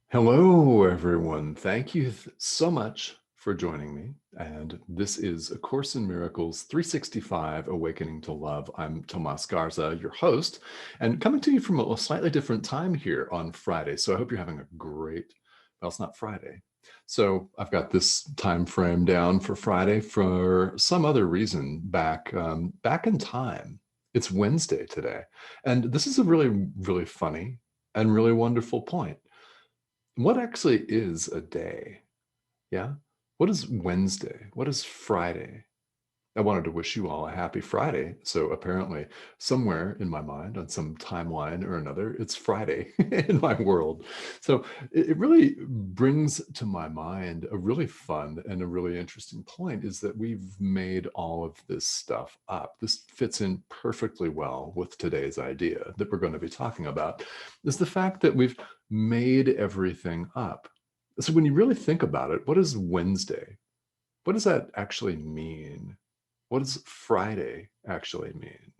Hello, everyone. Thank you so much for joining me. And this is A Course in Miracles 365 Awakening to Love. I'm Tomas Garza, your host, and coming to you from a slightly different time here on Friday. So I hope you're having a great, well, it's not Friday. So I've got this time frame down for Friday for some other reason back in time. It's Wednesday today. And this is a really, really funny and really wonderful point. What actually is a day? Yeah. What is Wednesday? What is Friday? I wanted to wish you all a happy Friday. So apparently, somewhere in my mind, on some timeline or another, it's Friday in my world. So it really brings to my mind a really fun and a really interesting point is that we've made all of this stuff up. This fits in perfectly well with today's idea that we're going to be talking about, is the fact that we've made everything up. So when you really think about it, what is Wednesday? What does that actually mean? What does Friday actually mean?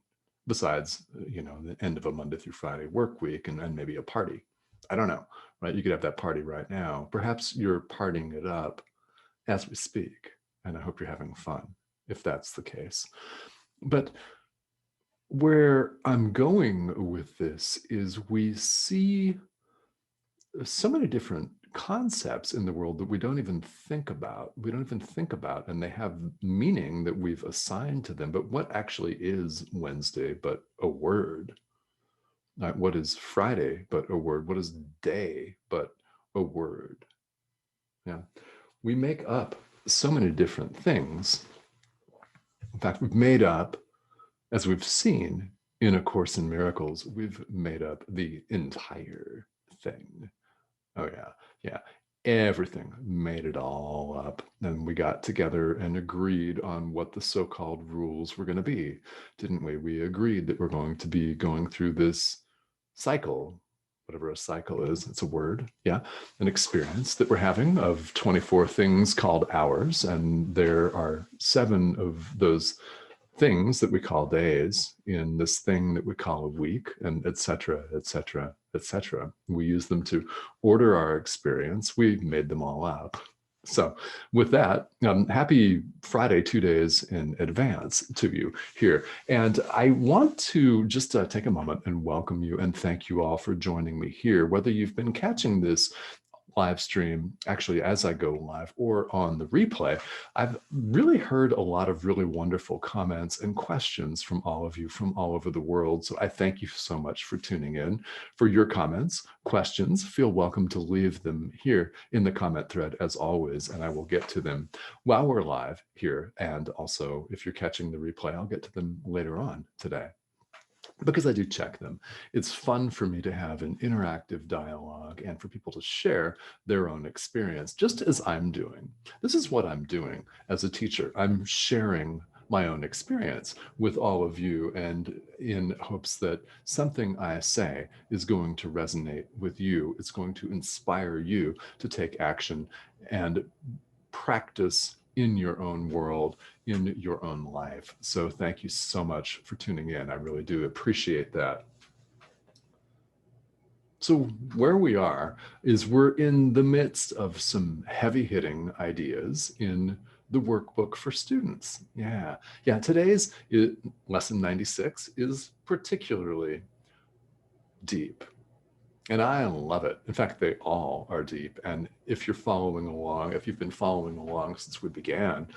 Besides, the end of a Monday through Friday work week and maybe a party. I don't know, right? You could have that party right now. Perhaps you're partying it up as we speak. And I hope you're having fun if that's the case. But where I'm going with this is we see so many different concepts in the world that we don't even think about. We don't even think about, and they have meaning that we've assigned to them. But what actually is Wednesday but a word? What is Friday but a word? What is day but a word? Yeah. We make up so many different things. In fact, we've made up, as we've seen in A Course in Miracles, we've made up the entire thing. Oh, yeah. Yeah. Everything, made it all up. And we got together and agreed on what the so-called rules were going to be, didn't we? We agreed that we're going to be going through this cycle, whatever a cycle is. It's a word. Yeah. An experience that we're having of 24 things called hours. And there are 7 of those things that we call days in this thing that we call a week, and et cetera, et cetera, et cetera. We use them to order our experience. We made them all up. So with that, happy Friday 2 days in advance to you here. And I want to just take a moment and welcome you and thank you all for joining me here, whether you've been catching this live stream actually as I go live or on the replay. I've really heard a lot of really wonderful comments and questions from all of you from all over the world. So I thank you so much for tuning in. For your comments, questions, feel welcome to leave them here in the comment thread as always, and I will get to them while we're live here. And also, if you're catching the replay, I'll get to them later on today, because I do check them. It's fun for me to have an interactive dialogue and for people to share their own experience, just as I'm doing. This is what I'm doing as a teacher. I'm sharing my own experience with all of you, and in hopes that something I say is going to resonate with you. It's going to inspire you to take action and practice in your own world, in your own life. So thank you so much for tuning in. I really do appreciate that. So where we are is we're in the midst of some heavy hitting ideas in the workbook for students. Yeah. Today's lesson 96 is particularly deep. And I love it. In fact, they all are deep. And if you're following along, if you've been following along since we began,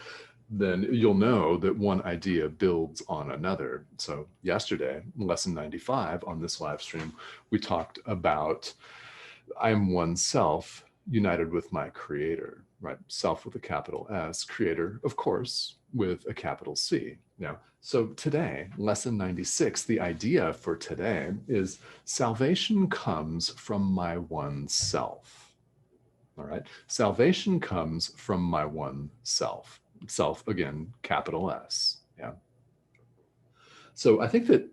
then you'll know that one idea builds on another. So yesterday, lesson 95 on this live stream, we talked about I am one self united with my creator, right? Self with a capital S, creator, of course, with a capital C. Now, so today, lesson 96, the idea for today is salvation comes from my one self. All right. Salvation comes from my one self. Self, again, capital S. Yeah. So I think that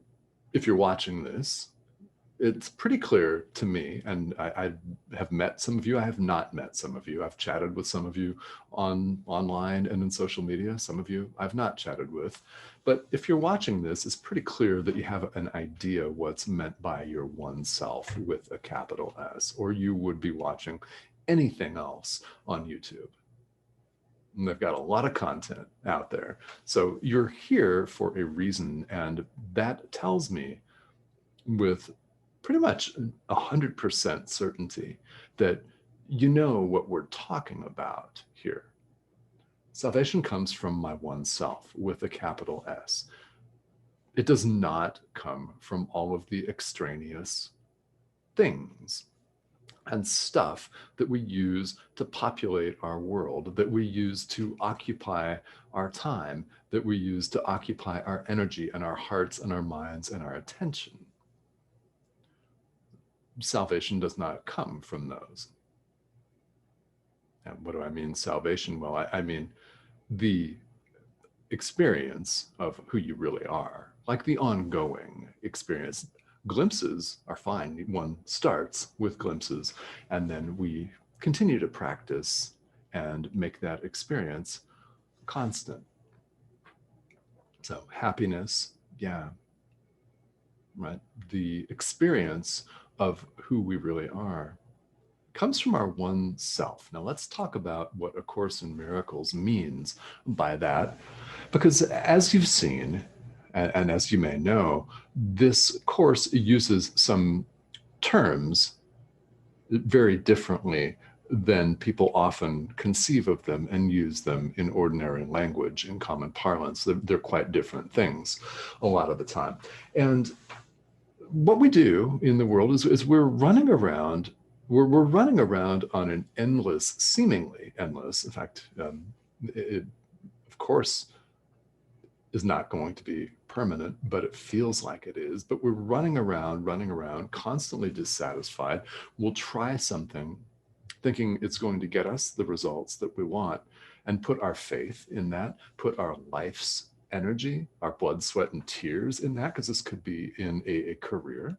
if you're watching this, it's pretty clear to me, and I have met some of you. I have not met some of you. I've chatted with some of you online and in social media. Some of you I've not chatted with, But if you're watching this, it's pretty clear that you have an idea what's meant by your one self with a capital S, or you would be watching anything else on YouTube. And they've got a lot of content out there. So you're here for a reason. And that tells me with pretty much 100% certainty that you know what we're talking about here. Salvation comes from my one self with a capital S. It does not come from all of the extraneous things and stuff that we use to populate our world, that we use to occupy our time, that we use to occupy our energy and our hearts and our minds and our attention. Salvation does not come from those. And what do I mean salvation? Well, I mean the experience of who you really are, like the ongoing experience. Glimpses are fine. One starts with glimpses, and then we continue to practice and make that experience constant. So happiness, yeah, right? The experience of who we really are comes from our one self. Now let's talk about what A Course in Miracles means by that, because as you've seen, and as you may know, this course uses some terms very differently than people often conceive of them and use them in ordinary language, in common parlance. They're quite different things a lot of the time. And what we do in the world is we're running around. We're running around on an endless, seemingly endless. In fact, it of course is not going to be permanent, but it feels like it is. But we're running around, constantly dissatisfied. We'll try something thinking it's going to get us the results that we want, and put our faith in that, put our life's energy, our blood, sweat, and tears in that, because this could be in a career.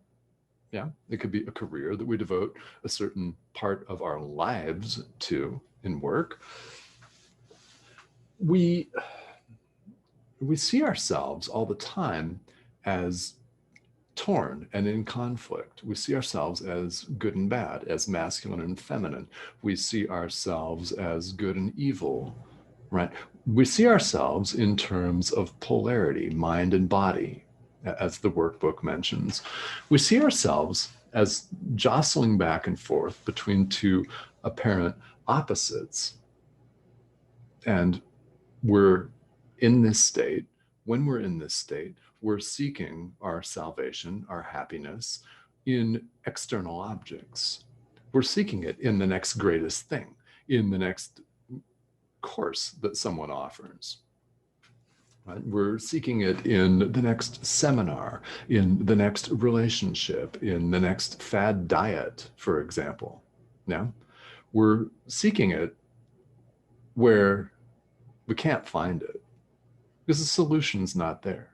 Yeah, it could be a career that we devote a certain part of our lives to in work. We see ourselves all the time as torn and in conflict. We see ourselves as good and bad, as masculine and feminine. We see ourselves as good and evil, right? We see ourselves in terms of polarity, mind and body, as the workbook mentions. We see ourselves as jostling back and forth between two apparent opposites. And we're in this state. When we're in this state, we're seeking our salvation, our happiness in external objects. We're seeking it in the next greatest thing, in the next course that someone offers. Right? We're seeking it in the next seminar, in the next relationship, in the next fad diet, for example. Yeah? We're seeking it where we can't find it because the solution's not there.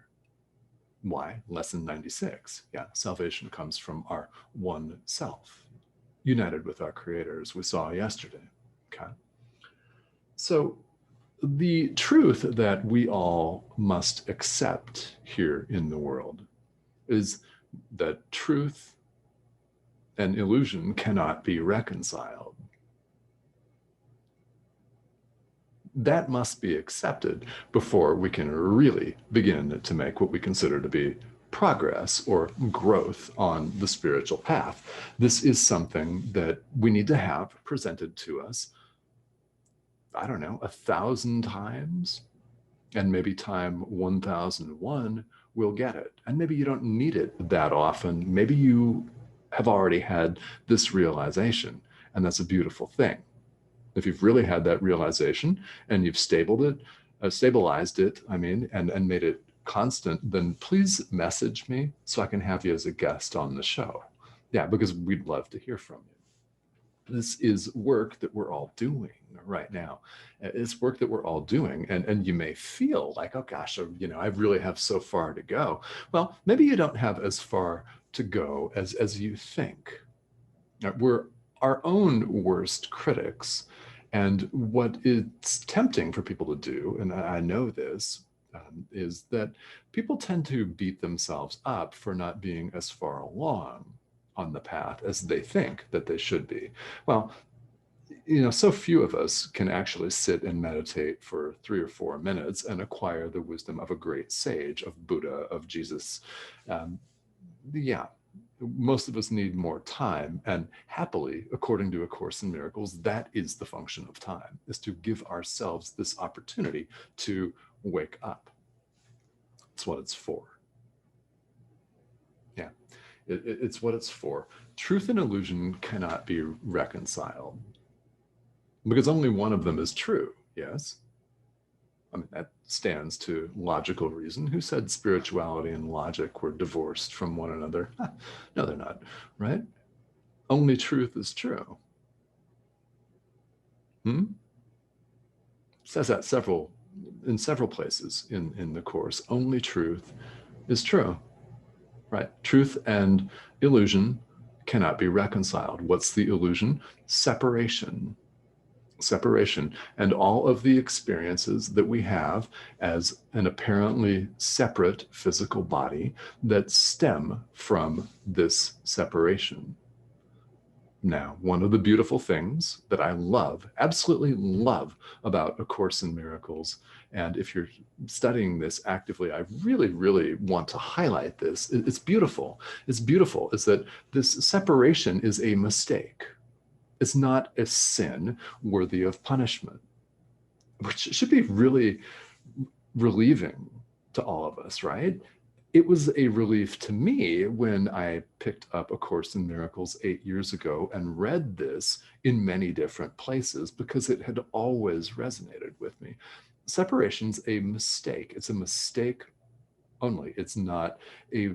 Why? Lesson 96. Yeah, salvation comes from our one self, united with our Creator, as we saw yesterday. Okay. So the truth that we all must accept here in the world is that truth and illusion cannot be reconciled. That must be accepted before we can really begin to make what we consider to be progress or growth on the spiritual path. This is something that we need to have presented to us, I don't know, 1,000 times, and maybe time 1001 we'll get it. And maybe you don't need it that often. Maybe you have already had this realization, and that's a beautiful thing. If you've really had that realization and you've stabilized it, and made it constant, then please message me so I can have you as a guest on the show. Yeah, because we'd love to hear from you. This is work that we're all doing right now. It's work that we're all doing. And you may feel like, oh gosh, I really have so far to go. Well, maybe you don't have as far to go as you think. We're our own worst critics. And what it's tempting for people to do, and I know this, is that people tend to beat themselves up for not being as far along on the path as they think that they should be. Well, so few of us can actually sit and meditate for 3 or 4 minutes and acquire the wisdom of a great sage, of Buddha, of Jesus. Um, yeah, most of us need more time. And happily, according to A Course in Miracles, that is the function of time, is to give ourselves this opportunity to wake up. It's what it's for. Yeah, it's what it's for. Truth and illusion cannot be reconciled because only one of them is true, yes? I mean, that stands to logical reason. Who said spirituality and logic were divorced from one another? No, they're not, right? Only truth is true. It says that in several places in the Course. Only truth is true, right? Truth and illusion cannot be reconciled. What's the illusion? Separation. And all of the experiences that we have as an apparently separate physical body that stem from this separation. Now, one of the beautiful things that I love, absolutely love about A Course in Miracles, and if you're studying this actively, I really, really want to highlight this. It's beautiful. It's beautiful, is that this separation is a mistake. It's not a sin worthy of punishment, which should be really relieving to all of us, right? It was a relief to me when I picked up A Course in Miracles 8 years ago and read this in many different places because it had always resonated with me. Separation's a mistake. It's a mistake only. It's not a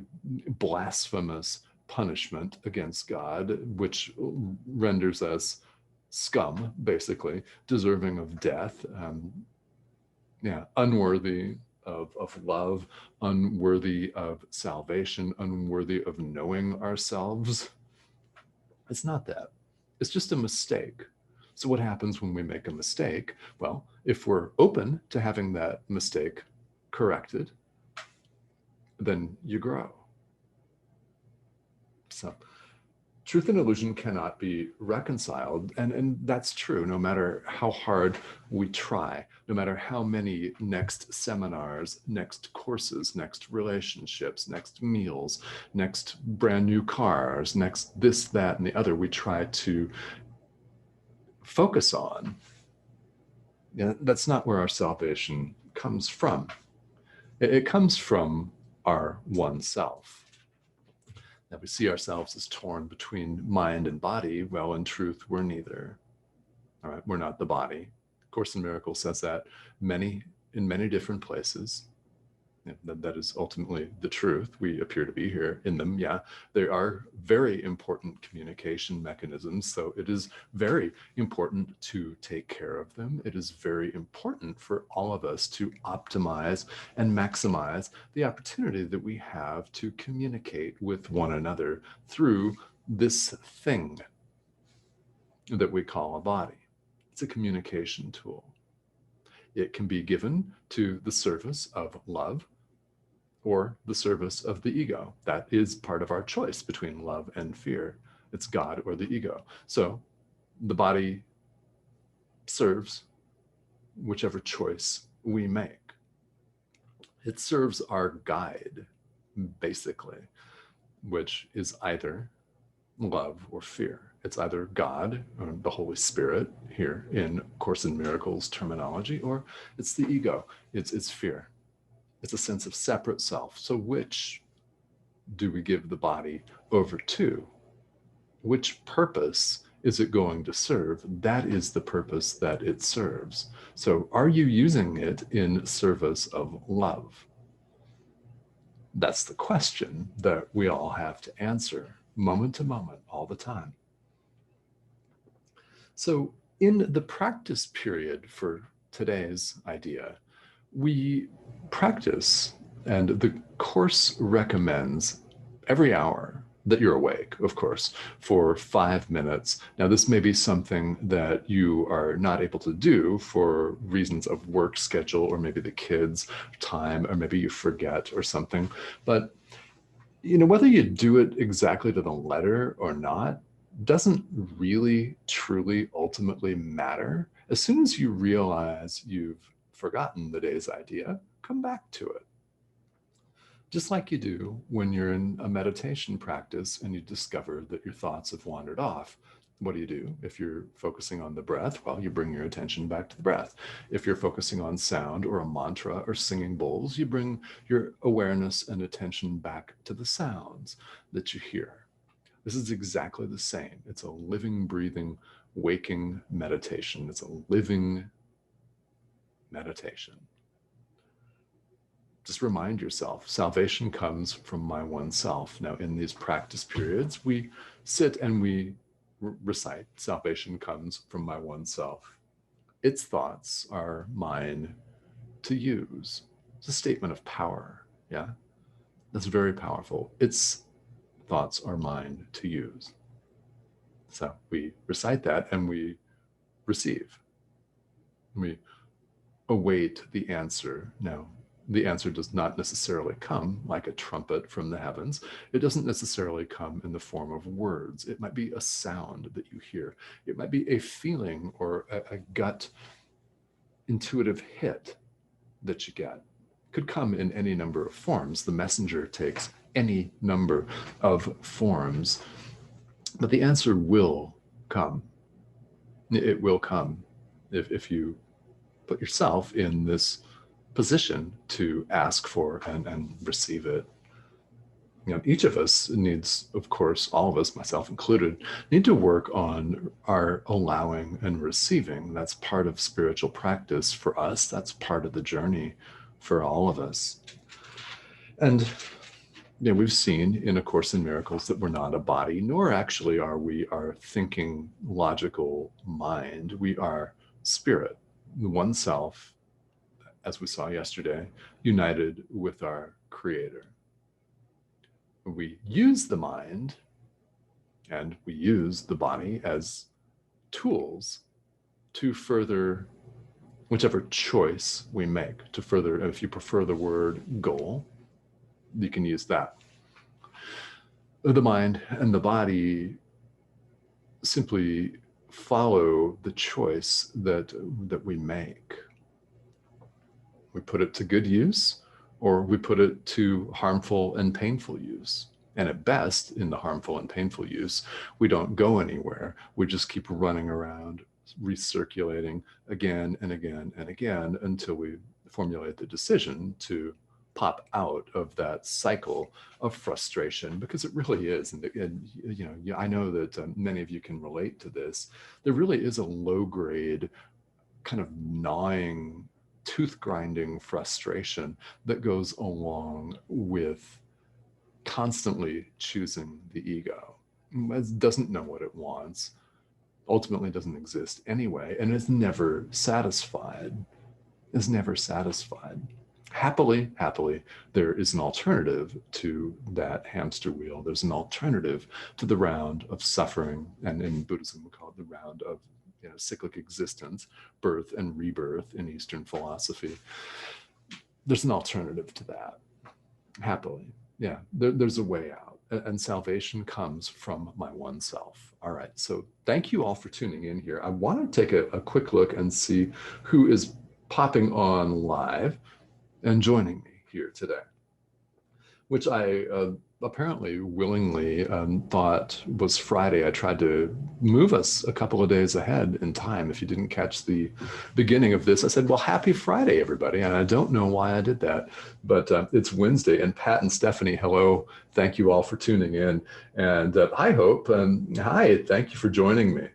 blasphemous punishment against God, which renders us scum, basically, deserving of death, unworthy of love, unworthy of salvation, unworthy of knowing ourselves. It's not that. It's just a mistake. So what happens when we make a mistake? Well, if we're open to having that mistake corrected, then you grow. So truth and illusion cannot be reconciled. And that's true, no matter how hard we try, no matter how many next seminars, next courses, next relationships, next meals, next brand new cars, next this, that, and the other we try to focus on. That's not where our salvation comes from. It comes from our one self. That we see ourselves as torn between mind and body. Well, in truth, we're neither. All right, we're not the body. Course in Miracles says that in many different places. That is ultimately the truth. We appear to be here in them. Yeah, they are very important communication mechanisms. So it is very important to take care of them. It is very important for all of us to optimize and maximize the opportunity that we have to communicate with one another through this thing that we call a body. It's a communication tool. It can be given to the service of love or the service of the ego. That is part of our choice between love and fear. It's God or the ego. So the body serves whichever choice we make. It serves our guide, basically, which is either love or fear. It's either God or the Holy Spirit here in Course in Miracles terminology, or it's the ego. It's fear. It's a sense of separate self. So which do we give the body over to? Which purpose is it going to serve? That is the purpose that it serves. So are you using it in service of love? That's the question that we all have to answer moment to moment, all the time. So in the practice period for today's idea, we practice, and the Course recommends every hour that you're awake, of course, for 5 minutes. Now, this may be something that you are not able to do for reasons of work schedule, or maybe the kids' time, or maybe you forget or something. But whether you do it exactly to the letter or not doesn't really, truly, ultimately matter. As soon as you realize you've forgotten the day's idea, come back to it. Just like you do when you're in a meditation practice and you discover that your thoughts have wandered off. What do? If you're focusing on the breath, well, you bring your attention back to the breath. If you're focusing on sound or a mantra or singing bowls, you bring your awareness and attention back to the sounds that you hear. This is exactly the same. It's a living, breathing, waking meditation. It's a living meditation. Just remind yourself, salvation comes from my one self. Now, in these practice periods, we sit and we recite, salvation comes from my one self. Its thoughts are mine to use. It's a statement of power, yeah? That's very powerful. Its thoughts are mine to use. So we recite that and we receive. We await the answer. Now, the answer does not necessarily come like a trumpet from the heavens. It doesn't necessarily come in the form of words. It might be a sound that you hear. It might be a feeling or a gut intuitive hit that you get. It could come in any number of forms. The messenger takes any number of forms, but the answer will come. It will come if you put yourself in this position to ask for and receive it. Each of us needs, of course, all of us, myself included, need to work on our allowing and receiving. That's part of spiritual practice for us. That's part of the journey for all of us. And we've seen in A Course in Miracles that we're not a body, nor actually are we our thinking, logical mind. We are spirit, one self, as we saw yesterday, united with our Creator. We use the mind and we use the body as tools to further whichever choice we make, to further, if you prefer the word goal, you can use that. The mind and the body simply follow the choice that we make. We put it to good use, or we put it to harmful and painful use. And at best, in the harmful and painful use, we don't go anywhere. We just keep running around, recirculating again and again and again until we formulate the decision to pop out of that cycle of frustration, because it really is. And I know that many of you can relate to this. There really is a low-grade kind of gnawing, tooth grinding frustration that goes along with constantly choosing the ego. It doesn't know what it wants, ultimately doesn't exist anyway, and is never satisfied. Happily, there is an alternative to that hamster wheel. There's an alternative to the round of suffering, and in Buddhism we call it the round of cyclic existence, birth and rebirth in Eastern philosophy. There's an alternative to that. Happily, there's a way out, and salvation comes from my one self. All right, so thank you all for tuning in here. I want to take a quick look and see who is popping on live and joining me here today, which I apparently willingly thought was Friday. I tried to move us a couple of days ahead in time. If you didn't catch the beginning of this, I said, well, happy Friday, everybody. And I don't know why I did that, but it's Wednesday. And Pat and Stephanie, hello. Thank you all for tuning in. And I hope, hi, thank you for joining me.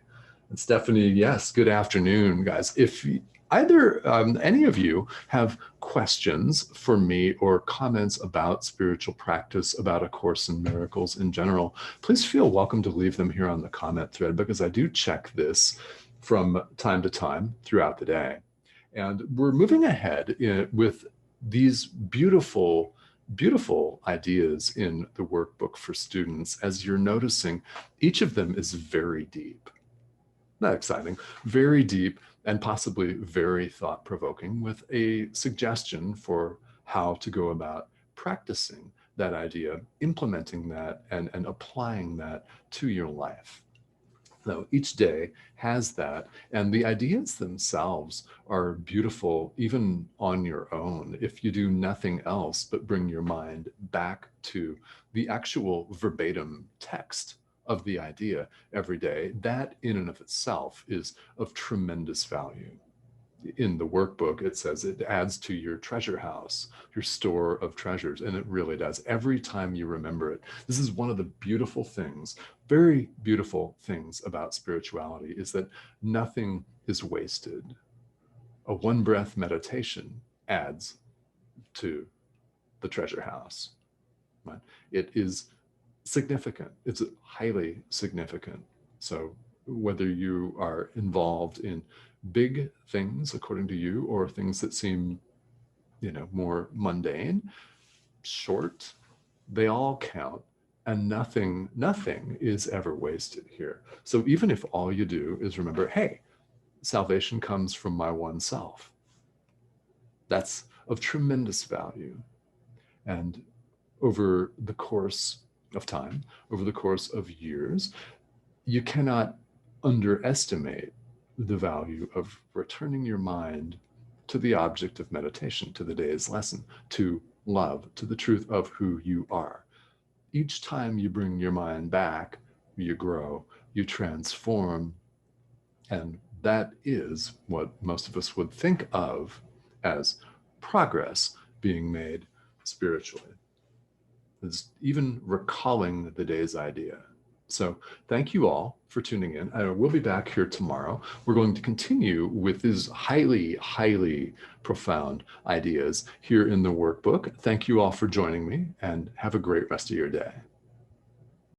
And Stephanie, yes, good afternoon, guys. If either any of you have questions for me or comments about spiritual practice, about A Course in Miracles in general, please feel welcome to leave them here on the comment thread, because I do check this from time to time throughout the day. And we're moving ahead with these beautiful beautiful ideas in the workbook for students. As you're noticing, each of them is very deep. Not exciting, very deep, and possibly very thought-provoking, with a suggestion for how to go about practicing that idea, implementing that, and applying that to your life. So each day has that, and the ideas themselves are beautiful even on your own if you do nothing else but bring your mind back to the actual verbatim text of the idea every day. That in and of itself is of tremendous value. In the workbook, it says it adds to your treasure house, your store of treasures, and it really does. Every time you remember it, this is one of the beautiful things, very beautiful things about spirituality, is that nothing is wasted. A one breath meditation adds to the treasure house. Right? It is significant. It's highly significant. So whether you are involved in big things according to you, or things that seem, more mundane, short, they all count, and nothing is ever wasted here. So even if all you do is remember, hey, salvation comes from my one self, that's of tremendous value. And over the course of time, over the course of years, you cannot underestimate the value of returning your mind to the object of meditation, to the day's lesson, to love, to the truth of who you are. Each time you bring your mind back, you grow, you transform, and that is what most of us would think of as progress being made spiritually. It's even recalling the day's idea. So thank you all for tuning in. We'll be back here tomorrow. We're going to continue with these highly, highly profound ideas here in the workbook. Thank you all for joining me, and have a great rest of your day.